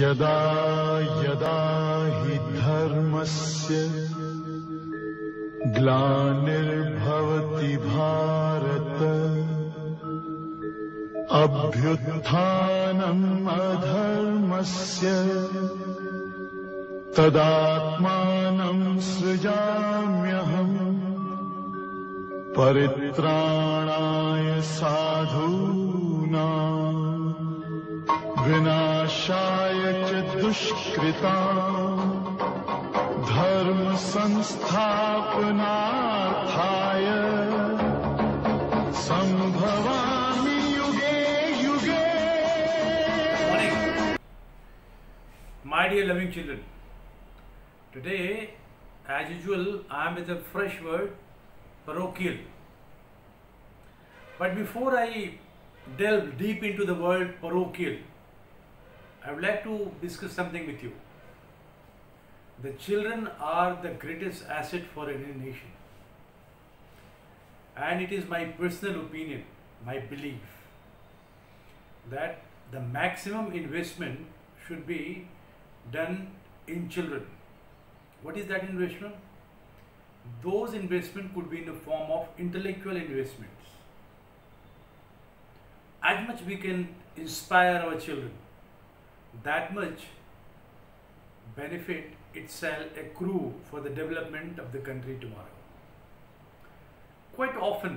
यदा यदा हि धर्मस्य ग्लानिर्भवति भारत अभ्युत्थानम् अधर्मस्य तदात्मानं सृजाम्यहम् परित्राणाय साधूनां विनाशाय च दुष्कृताम् धर्म संस्थापनार्थाय संभवामि युगे युगे. Morning, my dear loving children. Today, as usual, I am with a fresh word, parochial. But before I delve deep into the word parochial, I would like to discuss something with you. The children are the greatest asset for any nation. And it is my personal opinion, my belief, that the maximum investment should be done in children. What is that investment? Those investment could be in the form of intellectual investments. As much we can inspire our children, that much benefit itself accrue for the development of the country tomorrow. Quite often,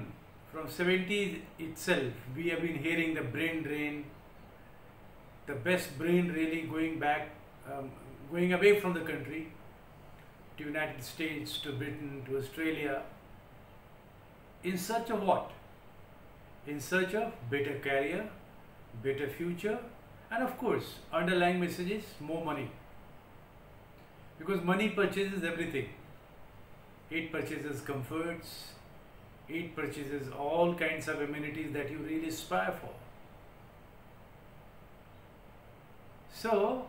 from 70s itself, we have been hearing the brain drain, the best brain really going away from the country, to United States, to Britain, to Australia, in search of what? In search of better career, better future, and of course, underlying message is more money. Because money purchases everything. It purchases comforts, it purchases all kinds of amenities that you really aspire for. So,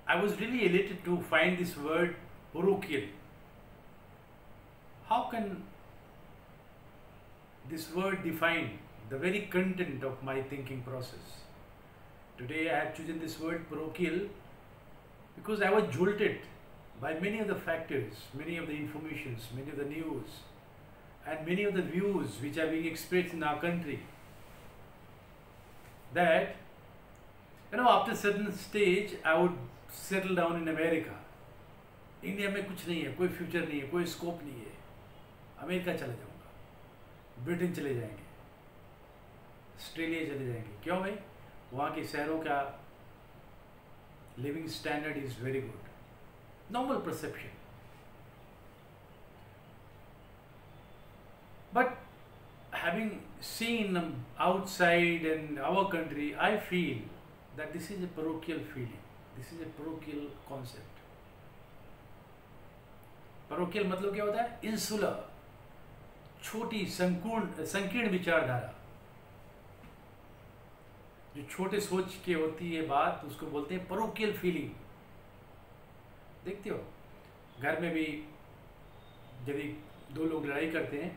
I was really elated to find this word parochial. How can this word define the very content of my thinking process? Today I have chosen this word parochial because I was jolted by many of the factors, many of the informations, many of the news, and many of the views which are being expressed in our country, that after a certain stage I would settle down in America. India में कुछ नहीं है, कोई future नहीं है, कोई scope नहीं है, अमेरिका चले जाऊंगा, ब्रिटेन चले जाएंगे, ऑस्ट्रेलिया चले जाएंगे. क्यों भाई? वहाँ के शहरों का living standard is very good. Normal perception. But having seen outside and our country, I feel that this is a parochial feeling. This is a parochial concept. parochial मतलब क्या होता है? इंसुलर, छोटी संकीर्ण विचारधारा. जो छोटे सोच के होती है बात, उसको बोलते हैं parochial feeling. देखते हो घर में भी जब दो लोग लड़ाई करते हैं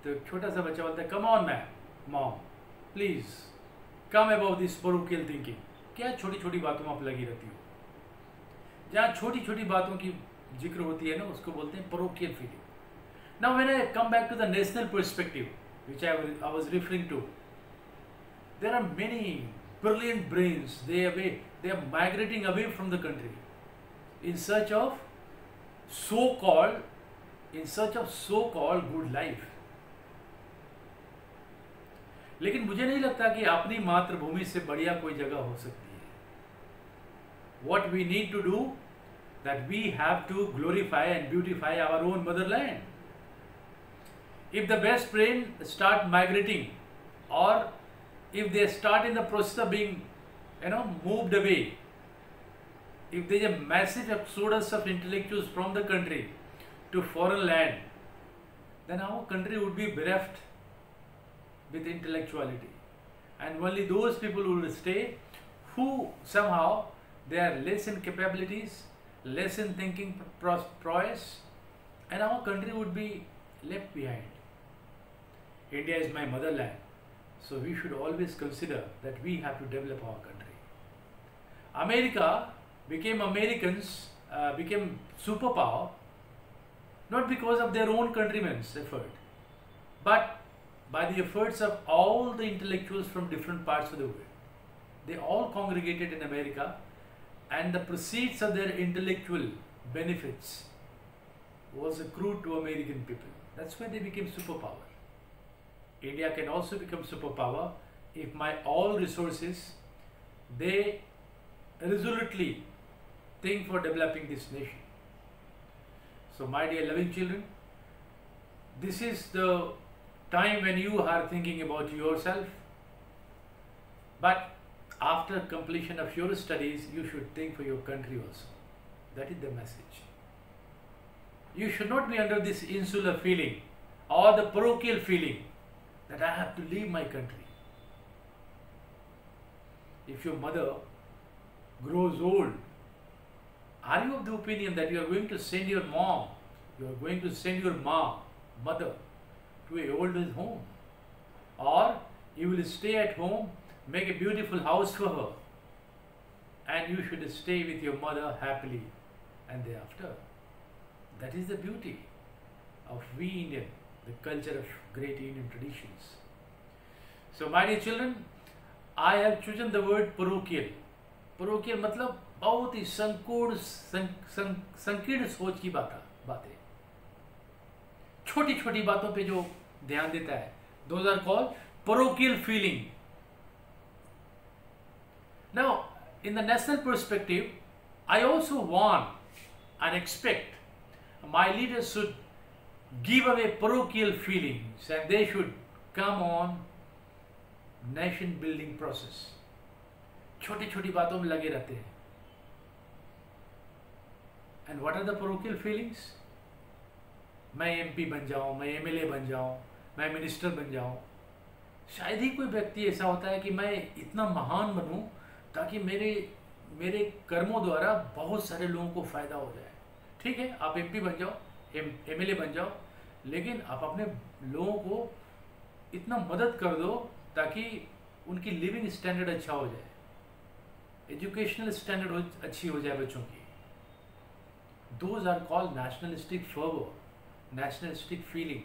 तो एक छोटा सा बच्चा बोलता है, come on mom please come about this parochial thinking. क्या छोटी छोटी बातों में आप लगी रहती हो? जहाँ छोटी छोटी बातों की जिक्र होती है ना, उसको बोलते हैं parochial feeling. Now when I come back to the national perspective, which I was referring to, there are many brilliant brains. They are migrating away from the country in search of so-called good life. लेकिन मुझे नहीं लगता कि अपनी मातृभूमि से बढ़िया कोई जगह हो सकती है. What we need to do, that we have to glorify and beautify our own motherland. If the best brain start migrating, or if they start in the process of being moved away, if there is a massive exodus of intellectuals from the country to foreign land, then our country would be bereft with intellectuality, and only those people who will stay who somehow they are less in capabilities, less in thinking prowess, and our country would be left behind. India is my motherland, so we should always consider that we have to develop our country. America became became superpower not because of their own countrymen's effort, but by the efforts of all the intellectuals from different parts of the world. They all congregated in America, and the proceeds of their intellectual benefits was accrued to American people. That's why they became superpower. India can also become superpower if my all resources, they resolutely think for developing this nation. So my dear loving children, this is the time when you are thinking about yourself, but after completion of your studies, you should think for your country also. That is the message. You should not be under this insular feeling or the parochial feeling that I have to leave my country. If your mother grows old, are you of the opinion that you are going to send your mom, you are going to send your mother to a old age home? Or you will stay at home, make a beautiful house for her, and you should stay with your mother happily and thereafter. That is the beauty of we Indian, the culture of great Indian traditions. So my dear children, I have chosen the word parochial. Parochial मतलब बहुत ही संकीर्ण सोच की बातें, छोटी छोटी बातों पे जो ध्यान देता है, those are called parochial feeling. Now, in the national perspective, I also want and expect my leaders should give away parochial feelings and they should come on nation building process. छोटी छोटी बातों में लगे रहते हैं. And what are the parochial feelings? मैं MP बन जाऊं, मैं MLA बन जाऊं, मैं मिनिस्टर बन जाऊं. शायद ही कोई व्यक्ति ऐसा होता है कि मैं इतना महान बनूं ताकि मेरे कर्मों द्वारा बहुत सारे लोगों को फायदा हो जाए. ठीक है, आप MP बन जाओ, MLA बन जाओ, लेकिन आप अपने लोगों को इतना मदद कर दो ताकि उनकी लिविंग स्टैंडर्ड अच्छा हो जाए, एजुकेशनल स्टैंडर्ड अच्छी हो जाए बच्चों की. Those are called nationalistic fervor, nationalistic feeling,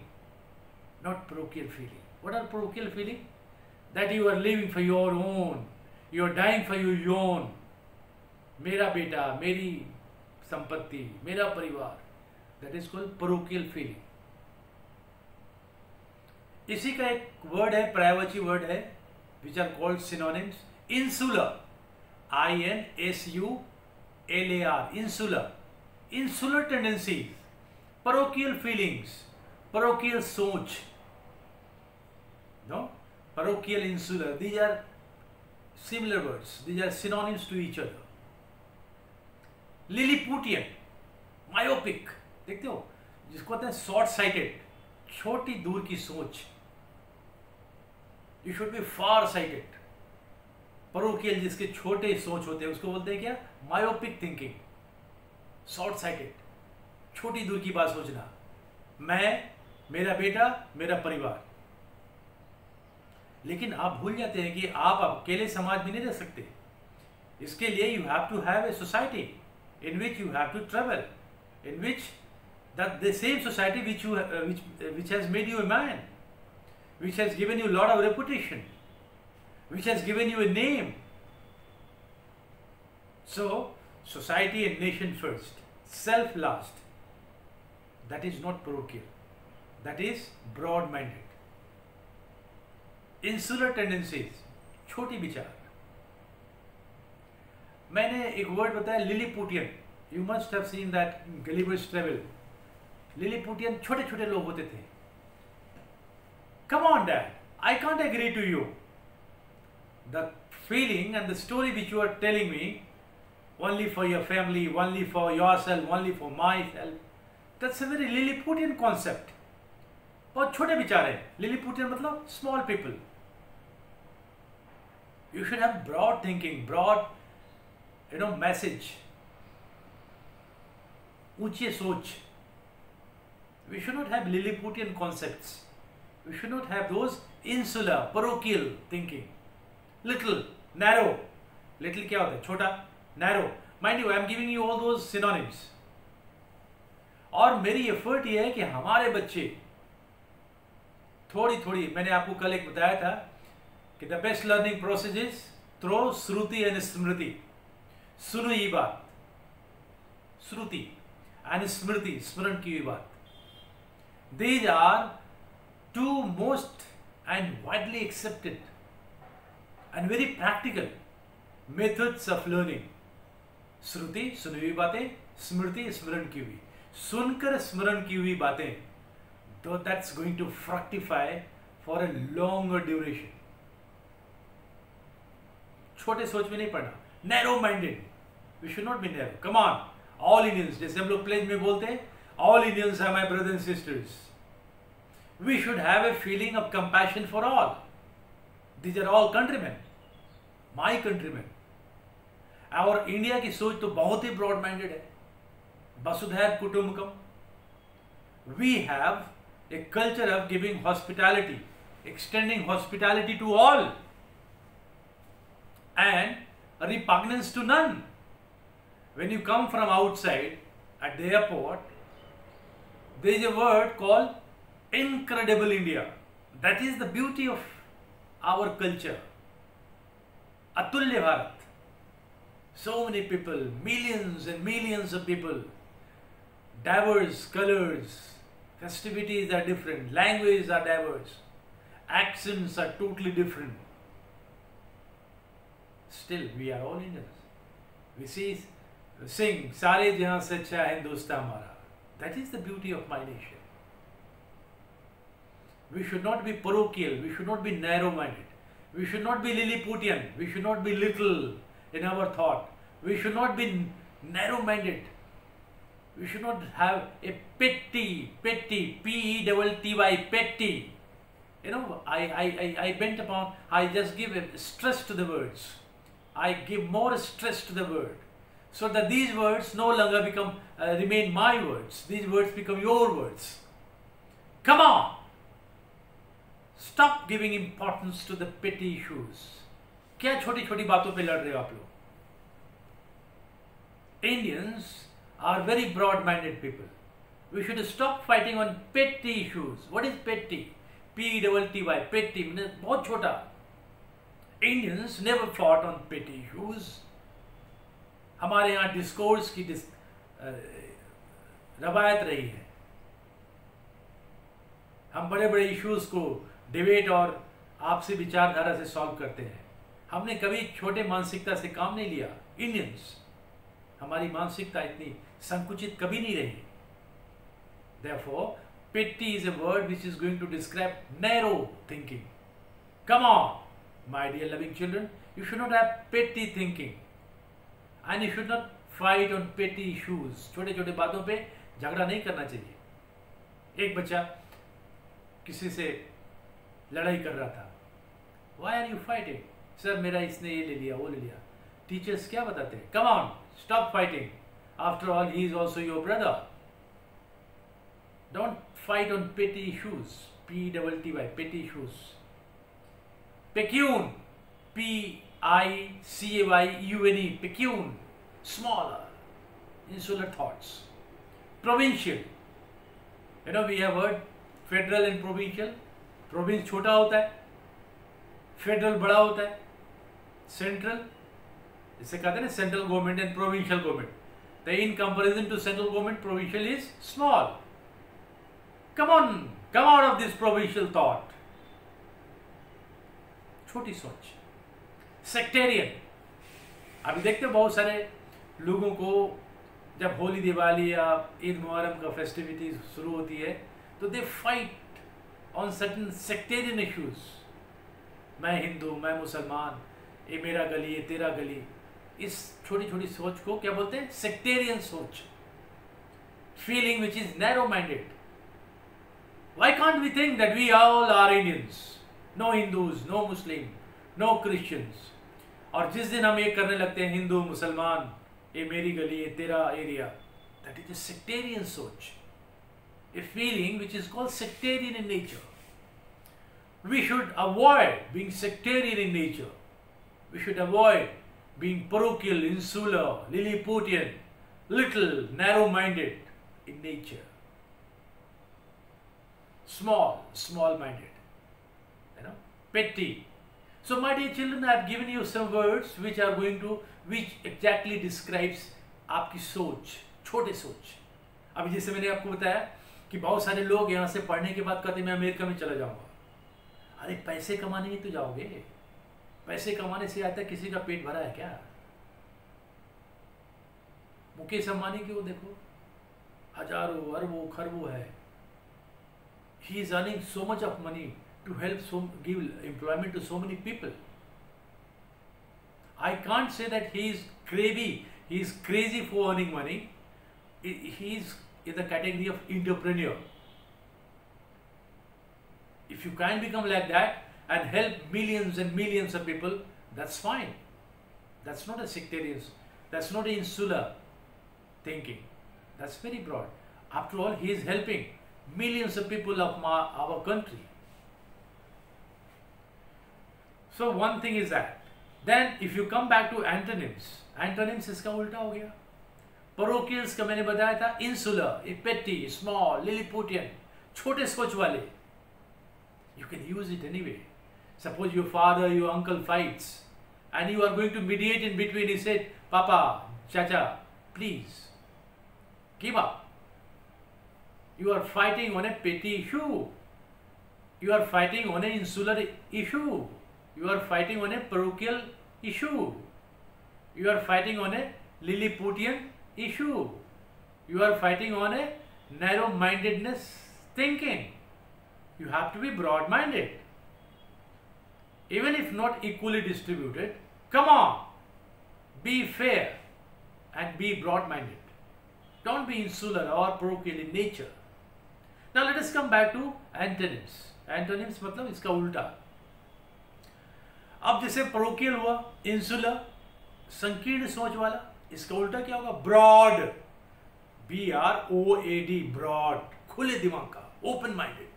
not parochial feeling. What are parochial feeling? That you are living for your own, you are dying for your own. मेरा बेटा, मेरी संपत्ति, मेरा परिवार. That is called parochial feeling. इसी का एक word है, पर्यायवाची वर्ड है, which are called synonyms. Insular, INSULAR, insular. Insular tendencies, parochial feelings, parochial सोच, no? Parochial, insular, these are similar words, these are synonyms to each other. Lilliputian, myopic, देखते हो जिसको कहते हैं short sighted, छोटी दूर की सोच. You should be far sighted. parochial जिसके छोटे सोच होते हैं उसको बोलते हैं क्या? Myopic thinking. शॉर्ट साइटेड, छोटी दूर की बात सोचना. मैं, मेरा बेटा, मेरा परिवार. लेकिन आप भूल जाते हैं कि आप अकेले समाज में नहीं रह सकते. इसके लिए you have to have a society in which you have to travel, in which the same society which has made you a man, which has given you a lot of reputation, which has given you a name. So society and nation first, self last. That is not parochial, that is broad minded. Insular tendencies, छोटी विचार. मैंने एक word बताया लिलीपुटियन. You must have seen that in Gulliver's Travel. लिलीपुटियन छोटे छोटे लोग होते थे. Come on dad, I can't agree to you. The feeling and the story which you are telling me, only for your family, only for yourself, only for myself, that's a very Lilliputian concept. बहुत छोटे विचार है. Lilliputian मतलब small people. You should have broad thinking, broad, message. ऊंची सोच. We should not have Lilliputian concepts. We should not have those insular, parochial thinking. Little, narrow. Little क्या होता है? छोटा. narrow. Mind you, I am giving you all those synonyms. और मेरी effort ये है कि हमारे बच्चे थोड़ी थोड़ी, मैंने आपको कल एक बताया था कि the best learning process is through Shruti and Smriti. सुनो ये बात, श्रुति एंड स्मृति, स्मरण की हुई बात. These are two most and widely accepted and very practical methods of learning. श्रुति, सुनी हुई बातें, स्मृति, स्मरण की हुई. सुनकर स्मरण की हुई बातें, though that's going to fructify for a longer duration. छोटे सोच में नहीं पढ़ना. Narrow minded. We should not be narrow. Come on, all Indians, जैसे हम लोग प्लेज में बोलते हैं, all Indians are my brothers and sisters. We should have a feeling of compassion for all. These are all countrymen, my countrymen. और India की सोच तो बहुत ही ब्रॉड माइंडेड है. वसुधैव कुटुंबकम. We have a culture of giving hospitality, extending hospitality to all, and a repugnance to none. When you come from outside at the airport, there is a word called incredible India. That is the beauty of our culture. Atulya Bharat. So many people, millions and millions of people, diverse colors, festivities are different, languages are diverse, accents are totally different. Still, we are all Indians. We sing, "Sare jahan se अच्छा Hindustan हमारा." That is the beauty of my nation. We should not be parochial. We should not be narrow-minded. We should not be Lilliputian. We should not be little in our thought. We should not be narrow-minded. We should not have a petty, P-E-T-T-Y, petty. You know, I bent upon, I just give a stress to the words. I give more stress to the word, so that these words no longer become, remain my words. These words become your words. Come on! Stop giving importance to the petty issues. क्या छोटी छोटी बातों पे लड़ रहे हो आप लोग? Indians are very broad-minded people. We should stop fighting on petty issues. What is petty? P-E-T-T-Y, petty, बहुत छोटा. Indians never fought on petty issues. हमारे यहाँ डिस्कोर्स की रवायत रही है. हम बड़े बड़े इश्यूज को डिबेट और आपसी विचारधारा से सॉल्व करते हैं. हमने कभी छोटे मानसिकता से काम नहीं लिया. इंडियंस, हमारी मानसिकता इतनी संकुचित कभी नहीं रही. Therefore, petty is a word which is going to describe narrow thinking. Come on, my dear loving children, you should not have petty thinking, and you should not fight on petty issues. छोटे छोटे बातों पे झगड़ा नहीं करना चाहिए. एक बच्चा किसी से लड़ाई कर रहा था. Why are you fighting? Sir मेरा इसने ये ले लिया, वो ले लिया. टीचर्स क्या बताते हैं? Come on, stop fighting. After all, he is also your brother. Don't fight on petty issues. P-E-T-T-Y, petty issues. Pecune, P-I-C-A-Y-U-N-E, pecune, smaller, insular thoughts. Provincial. You know, we have heard federal and provincial. Province छोटा होता है, federal बड़ा होता है, central, इसे कहते हैं central government and provincial government. The in comparison to central government, provincial is small. Come on, come out of this provincial thought. छोटी सोच. Sectarian. अभी देखते हैं बहुत सारे लोगों को जब होली दिवाली या ईद मुहर्रम का फेस्टिविटीज शुरू होती है तो they fight on certain sectarian issues. मैं हिंदू, मैं मुसलमान, ये मेरा गली, ये तेरा गली. इस छोटी छोटी सोच को क्या बोलते हैं? सेक्टेरियन सोच. Feeling which is narrow minded. Why can't we think that we all are Indians? No Hindus, no Muslim, no Christians. और जिस दिन हम ये करने लगते हैं हिंदू मुसलमान, ये मेरी गली, ये तेरा area, that is a sectarian सोच. A feeling which is called sectarian in nature. We should avoid being sectarian in nature. We should avoid being parochial, insular, Lilliputian, little, narrow-minded in nature. Small-minded, petty. So my dear children, I have given you some words which exactly describes आपकी सोच, छोटे सोच. अभी जैसे मैंने आपको बताया कि बहुत सारे लोग यहाँ से पढ़ने के बाद कहते हैं मैं अमेरिका में चला जाऊँगा. अरे पैसे कमाने ही तो जाओगे. पैसे कमाने से आता है किसी का पेट भरा है क्या? मुकेश अंबानी की वो देखो, हजारों अरबों खरबों है. He is earning so much of money to give employment to so many people. I can't say that he is crazy for earning money. He is in the category of entrepreneur. If you can become like that and help millions and millions of people, that's fine. That's not a sectarian, that's not insular thinking. That's very broad. After all, he is helping millions of people of our country. So one thing is that. Then if you come back to antonyms इसका उल्टा हो गया. Parochials का मैंने बताया था, insular, petty, small, Lilliputian, छोटे सोच वाले. You can use it anyway. Suppose your father, your uncle fights and you are going to mediate in between. He said, Papa, Chacha, please, give up. You are fighting on a petty issue. You are fighting on an insular issue. You are fighting on a parochial issue. You are fighting on a Lilliputian issue. You are fighting on a narrow-mindedness thinking. You have to be broad-minded. Even if not equally distributed, come on, be fair and be broad-minded. Don't be insular or parochial in nature. Now let us come back to antonyms. Antonyms मतलब इसका उल्टा. अब जैसे parochial हुआ, insular, संकीर्ण सोच वाला, इसका उल्टा क्या होगा? Broad, B-R-O-A-D, broad, खुले दिमाग का, open-minded,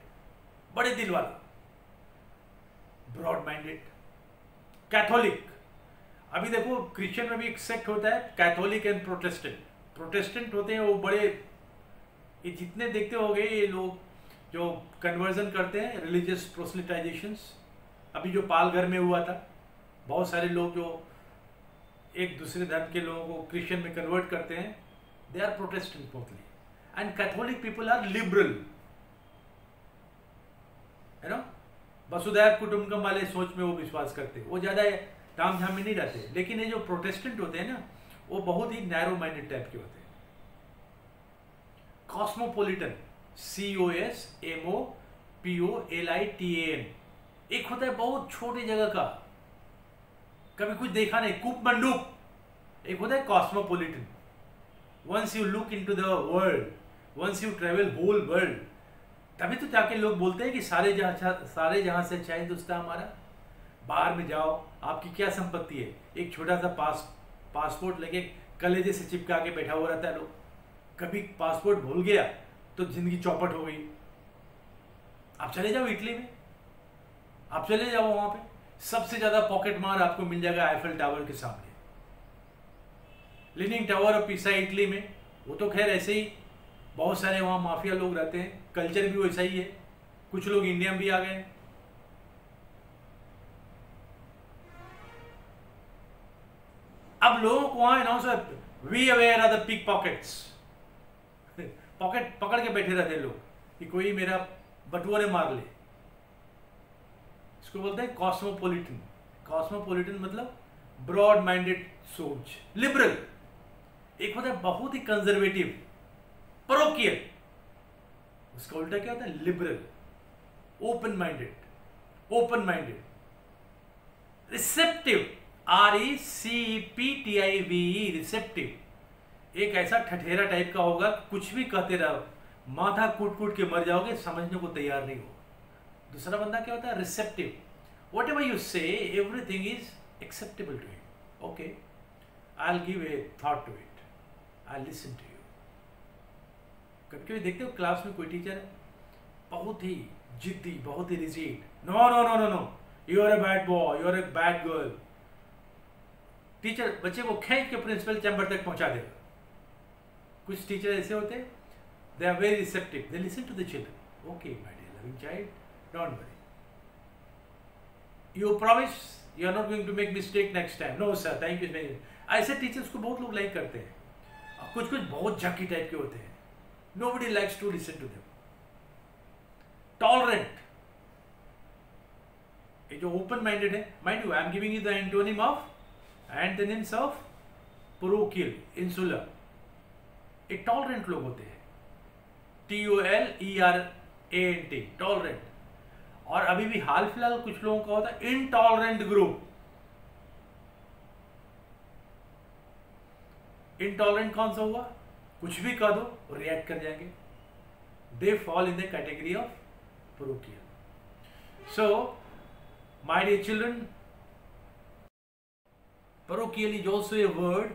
बड़े दिल वाला, broad-minded. Catholic, अभी देखो क्रिश्चियन में भी एक सेक्ट होता है कैथोलिक एंड प्रोटेस्टेंट. प्रोटेस्टेंट होते हैं वो बड़े, ये जितने देखते होंगे ये लोग जो कन्वर्जन करते हैं, रिलीजियस प्रोसेलिटाइजेशंस. अभी जो पालघर में हुआ था, बहुत सारे लोग जो एक दूसरे धर्म के लोगों को क्रिश्चियन में कन्वर्ट करते हैं, they are Protestant mostly. And Catholic people are liberal, है ना, वसुधैव कुटुंबकम वाले सोच में वो विश्वास करते हैं, वो ज़्यादा ताम झाम में नहीं रहते. लेकिन ये जो प्रोटेस्टेंट होते हैं ना, वो बहुत ही नैरो माइंडेड टाइप के होते हैं. कॉस्मोपोलिटन, COSMOPOLITAN, एक होता है बहुत छोटी जगह का, कभी कुछ देखा नहीं, कूपमंडूप. एक होता है cosmopolitan, once you look into the world, once you travel whole world, तभी तो जाके लोग बोलते हैं कि सारे जहां से अच्छा हिंदुस्तान हमारा. बाहर में जाओ, आपकी क्या संपत्ति है? एक छोटा सा पासपोर्ट लेके कलेजे से चिपका के बैठा हुआ रहता है लोग. कभी पासपोर्ट भूल गया तो जिंदगी चौपट हो गई. आप चले जाओ इटली में, आप चले जाओ, वहां पे सबसे ज्यादा पॉकेट मार आपको मिल जाएगा आईफेल टावर के सामने. लीनिंग टावर ऑफ पिसा इटली में, वो तो खैर ऐसे ही बहुत सारे वहां माफिया लोग रहते हैं, कल्चर भी वैसा ही है. कुछ लोग इंडिया में भी आ गए. अब लोगों को वहां announce, we aware are the pickpockets. Pocket पकड़ के बैठे रहते हैं लोग कि कोई मेरा बटुआ ने मार ले. इसको बोलते हैं कॉस्मोपोलिटन. कॉस्मोपोलिटन मतलब ब्रॉड माइंडेड सोच, लिबरल. एक होता है बहुत ही कंजर्वेटिव, परोकियल, उसका उल्टा क्या होता है? Liberal. Open minded, receptive, RECEPTIVE, receptive. एक ऐसा ठठेरा टाइप का होगा, कुछ भी कहते रहो, माथा कूट के मर जाओगे, समझने को तैयार नहीं हो. दूसरा बंदा क्या होता है? Receptive. Whatever you say, everything is acceptable to him. Okay, I will give a thought to it, I listen to you. कभी देखते हो क्लास में कोई टीचर है बहुत ही जिद्दी, बहुत ही rigid, no, you are a bad boy, you are a bad girl. Teacher बच्चे को खींच के प्रिंसिपल चैम्बर तक पहुंचा देगा। कुछ टीचर ऐसे होते हैं, they are very receptive, they listen to the children, okay my dear loving child, don't worry, you promise you are not going to make mistake next time, no sir thank you very much. ऐसे teachers को बहुत लोग like करते हैं। और कुछ कुछ बहुत जकी टाइप के होते हैं, nobody likes to listen to them. Tolerant, ये जो ओपन माइंडेड है, mind you I am giving you the antonym of antonyms of parochial, insular. एक टॉलरेंट लोग होते हैं, TOLERANT, टॉलरेंट। और अभी भी हाल फिलहाल कुछ लोगों का होता है इनटॉलरेंट ग्रुप। इनटॉलरेंट कौन सा हुआ? कुछ भी कह दो रिएक्ट कर जाएंगे। They fall in the category of parochial. So my dear children, parochial is also a word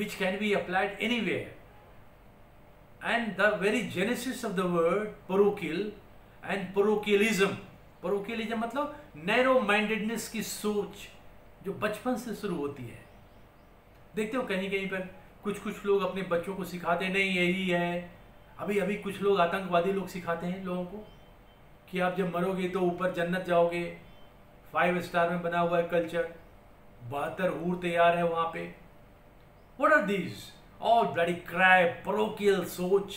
which can be applied anywhere, and the very genesis of the word parochial and parochialism, parochialism मतलब narrow mindedness की सोच जो बचपन से शुरू होती है। देखते हो कहीं कहीं पर कुछ लोग अपने बच्चों को सिखाते नहीं यही है। अभी अभी कुछ लोग आतंकवादी लोग सिखाते हैं लोगों को कि आप जब मरोगे तो ऊपर जन्नत जाओगे, 5 स्टार में बना हुआ है कल्चर, 72 हूर तैयार है वहां पे। What are these all bloody crap parochial सोच?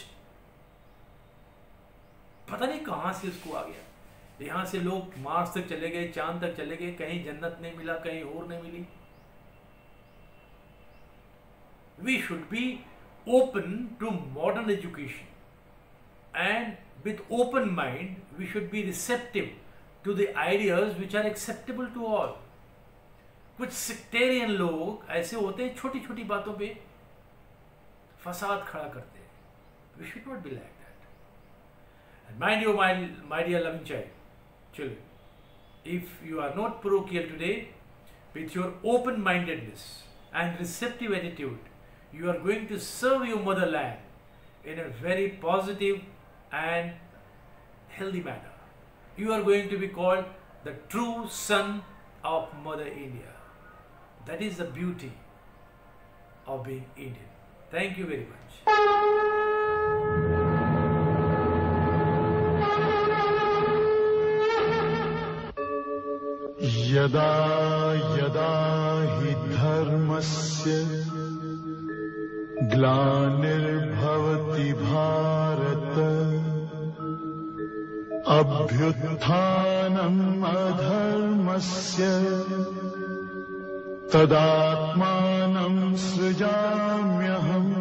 पता नहीं कहां से इसको आ गया। यहां से लोग मार्स तक चले गए, चांद तक चले गए, कहीं जन्नत नहीं मिला, कहीं और नहीं मिली। We should be open to modern education, and with open mind we should be receptive to the ideas which are acceptable to all. कुछ सेक्टेरियन लोग ऐसे होते हैं, छोटी छोटी बातों पे फसाद खड़ा करते हैं। We should not be like that. And mind you, my dear loving children, if you are not parochial today, with your open-mindedness and receptive attitude, you are going to serve your motherland in a very positive and healthy manner. You are going to be called the true son of Mother India. That is the beauty of being Indian. Thank you very much. यदा यदा हि धर्मस्य ग्लानिर्भवति भारत, अभ्युत्थानम् अधर्मस्य तदात्मानं सृजाम्यहम्,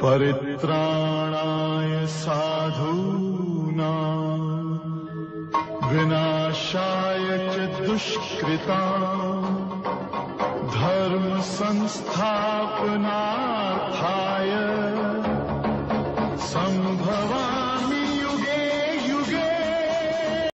परित्राणाय साधूनां विनाशाय च दुष्कृतां, धर्म संस्थापनार्थाय संभवामि